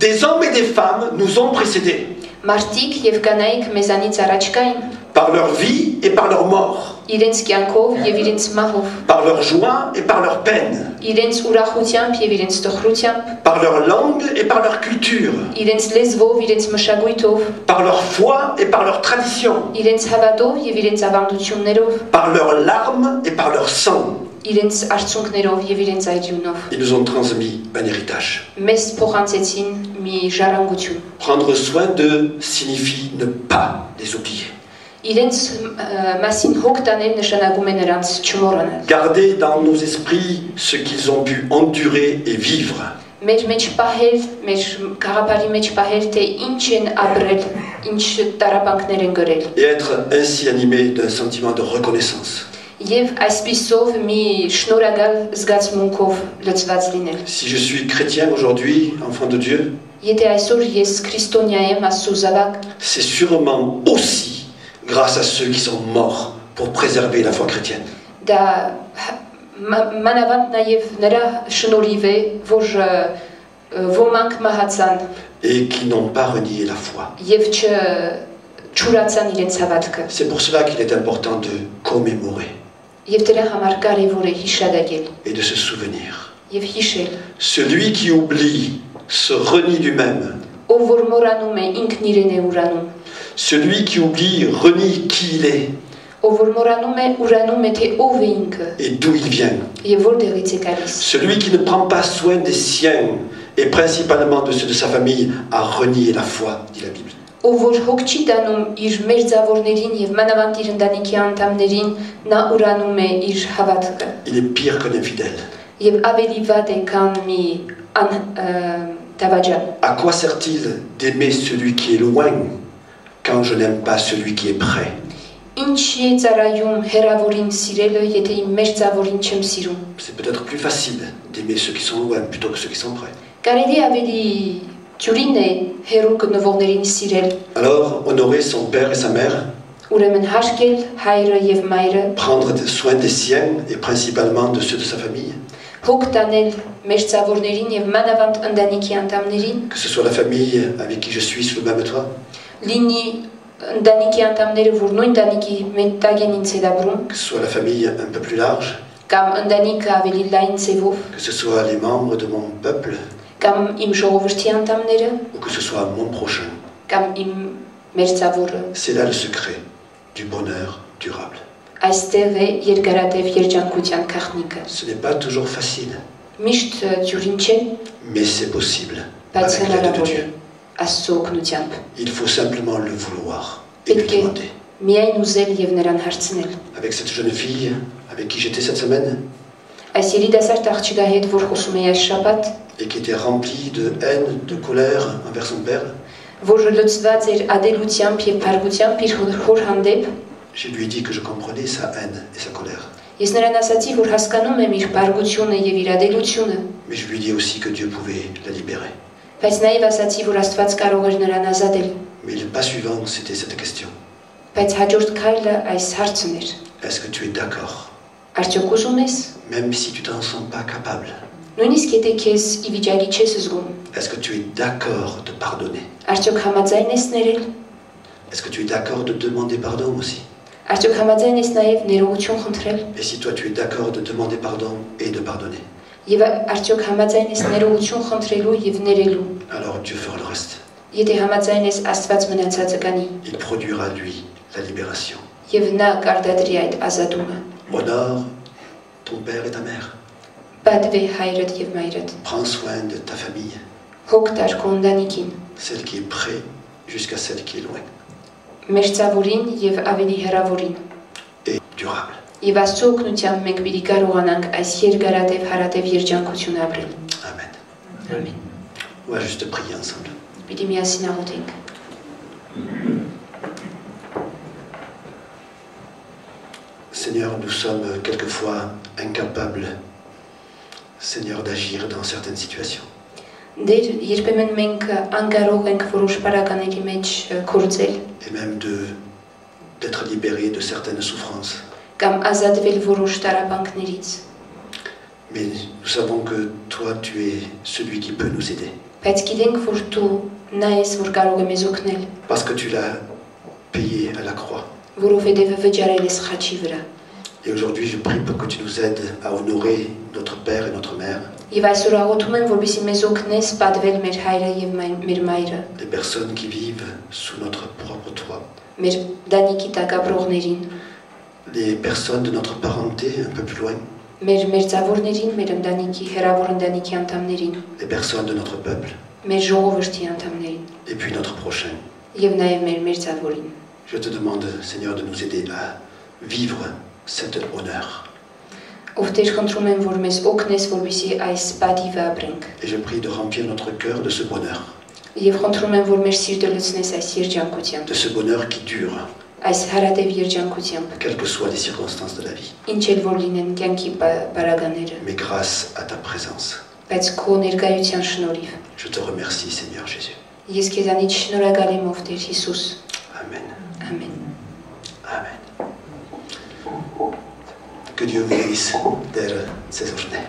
Des hommes et des femmes nous ont précédés Մարդիկ եւ կանայք մեզանից առաջ կային, par leur vie et par leur mort, իրենց կյանքով եւ իրենց մահով, par leur joie et par leur peine, իրենց ուրախությամբ եւ իրենց տխրությամբ, par leur langue et par leur culture, իրենց լեզվով, իրենց մշակույթով, par leur foi et par leur tradition, իրենց հավատով եւ իրենց ավանդություններով, par leurs larmes et par leur sang. իրենց արցունքներով եւ իրենց այրյունով Ils nous ont transmis un héritage. մեզ փոխանցեցին մի ժառանգություն։ Prendre soin d'eux signifie ne pas les oublier. Իրենց մասին հոգ տանել նշանակում է նրանց չմոռանալ։ Garder dans nos esprits ce qu'ils ont pu endurer et vivre. Մեր մեջ պահել, մեր գաղափարի մեջ պահել, թե ինչ են ապրել, ինչ տարապանքներ են գրել։ Et être ainsi animé d'un sentiment de reconnaissance. Եվ այսպիսով մի շնորհակալ զգացմունքով լցված լինել։ Si je suis chrétien aujourd'hui, enfant de Dieu, Եթե այսօր ես քրիստոնյա եմ, Աստծո զավակ, c'est sûrement aussi grâce à ceux qui sont morts pour préserver la foi chrétienne. դա մանավանդ նաև նրա շնորհիվ է, որ ոմանք մահացան Et qui n'ont pas renié la foi. եւ չուրացան իրենց հավատքը։ C'est pour cela qu'il est important de commémorer Եվ դրա համար կարևոր է հիշադակել et de se souvenir. եւ հիշել։ Celui qui oublie se renie lui-même. Ով որ մոռանում է, ինքն իրեն է ուրանում։ Celui qui oublie renie qui il est Ով որ մոռանում է, ուրանում է, թե ով է ինքը et d'où il vient. եւ որտեղից է գալիս։ Celui qui ne prend pas soin des siens et principalement de ceux de sa famille a renié la foi, dit la Bible. Ով որ հոգ չի տանում իր մերձավորներին եւ մանավանդ իր ընտանիքի անդամներին, նա ուրանում է իր հավատքը։ Il est pire qu'un infidèle. Եվ ավելի վատ է, քան մի դավաճան։ À quoi sert-il d'aimer celui qui est loin quand je n'aime pas celui qui est près? Ինչի է ծառայում հերավորին սիրելը, եթե իմ մերձավորին չեմ սիրում։ C'est peut-être plus facile d'aimer ceux qui sont loin plutôt que ceux qui sont près. Կարելի ավելի ջուրին է հերու գտնվողներին սիրել։ Alors, honorer son père et sa mère, Ուրեմն հարգել հայրը եւ մայրը, prendre soin des siens et principalement de ceux de sa famille, հոգ տանել մերձավորներին եւ մանավանդ ընտանիքի անդամներին, que ce soit la famille avec qui je suis sous le même toit, լինի ընտանիքի անդամները, որ նույն ընտանիքի մենտակ են ինձ հետ ապրում, que ce soit la famille un peu plus large, կամ ընտանիքը ավելի լայն ձևով, que ce soit les membres de mon peuple կամ իմ ժողովրդի անդամները, ou que ce soit mon prochain. կամ իմ մերձավորը։ C'est là le secret du bonheur durable. Այստեղ է երկարատև երջանկության գաղտնիքը։ Ce n'est pas toujours facile, Միշտ ջուրին չէ, mais c'est possible բայց avec l'aide de հնարավոր է Dieu. Աստծո օգնությամբ։ Il faut simplement le vouloir et lui Պետք է demander. միայն ուզել եւ նրան հարցնել։ Avec cette jeune fille avec qui j'étais cette semaine Այս երիտասարդ աղջիկա հետ, որ խոսում էի այս շաբաթ, et qui était remplie de haine, de colère envers son père, որ լցված էր ադելությամբ եւ փառությամբ իր հոր հանդեպ, je lui ai dit que je comprenais sa haine et sa colère. ես նրան ասացի, որ հասկանում եմ իր փառգությունը եւ իր ադելությունը, Mais je lui ai dit aussi que Dieu pouvait la libérer. բայց նաեւ ասացի, որ Աստված կարող էր նրան ազատել։ Mais le pas suivant, c'était cette question. Բայց հաջորդ քայլը այս հարցն էր. Est-ce que tu es d'accord, Արդյոք ուզում ես, même si tu t'en sens pas capable? նույնիսկ եթե քեզ ի վիճակի չես զգում, Est-ce que tu es d'accord de pardonner? արդյոք համաձայն ես ներել, Est-ce que tu es d'accord de demander pardon aussi? արդյոք համաձայն ես նաեւ ներողություն խնդրել, Et si toi tu es d'accord de demander pardon et de pardonner, եւ արդյոք համաձայն ես ներողություն խնդրելու եւ ներելու, alors Dieu fera le reste. եթե համաձայն ես Աստված մնացածը կանի, Il produira lui la libération. եւ նա կարտադրի այդ ազատումը։ Honore ton père et ta mère. Պատվե հայրդ եւ մայրդ, Prends soin de ta famille, հոգ տար քո ընտանիքին, celle qui est près jusqu'à celle qui est loin. մերձավորին եւ ավելի հեռավորին։ Et durable. Եվ Աստծո օգնությամբ մենք պիտի կարողանանք այս երկարատև հարատև երջանկությունը ապրել։ Amen. Ամեն։ On va juste prier ensemble. Պիտի միասին աղոթենք։ Seigneur, nous sommes quelquefois incapables, Seigneur, d'agir dans certaines situations. Դեր երբեմն մենք անկարող ենք որոշ բարակաների մեջ կործել Et même d'être libérés de certaines souffrances. կամ ազատվել որոշ տարապանքներից։ Mais nous savons que toi, tu es celui qui peut nous aider. Բայց գիտենք, որ դու նա ես, որ կարող է մեզ օգնել, parce que tu l'as payé à la croix. որովհետև վճարել ես խաչի վրա։ Et aujourd'hui, je prie pour que tu nous aides à honorer notre Père et notre Mère, Եվ այսօր աղոթում եմ, որպեսզի մեզ օգնես պատվել մեր հայրը եւ մեր մայրը, les personnes qui vivent sous notre propre toit, մեր դանիքի տակ ապրողներին, les personnes de notre parenté un peu plus loin, մեր մերձավորներին, մեր ընտանիքի, հեռավոր ընտանիքի անդամներին, les personnes de notre peuple, մեր ժողովրդի անդամներին et puis notre prochain. եւ նաեւ մեր մերձավորին։ Je te demande, Seigneur, de nous aider à vivre cet honneur. Ով Տեր, խնդրում եմ, որ մեզ օգնես, որպեսզի այս պատիվը ապրենք։ Et je prie de remplir notre cœur de ce bonheur, Եվ խնդրում եմ, որ մեր սիրտը լցնես այս երջանկությամբ, de ce bonheur qui dure, այս հարատև երջանկությամբ, quelles que soient les circonstances de la vie. ինչ էլ որ լինեն կյանքի բարագաները, Mais grâce à ta présence, բայց քո ներկայության շնորհիվ։ je te remercie, Seigneur Jésus. Ես քեզանից շնորհակալ եմ, ով Տեր Հիսուս։ Amen. Ամեն։ Amen. Que Dieu vous bénisse, Terre, ces journées.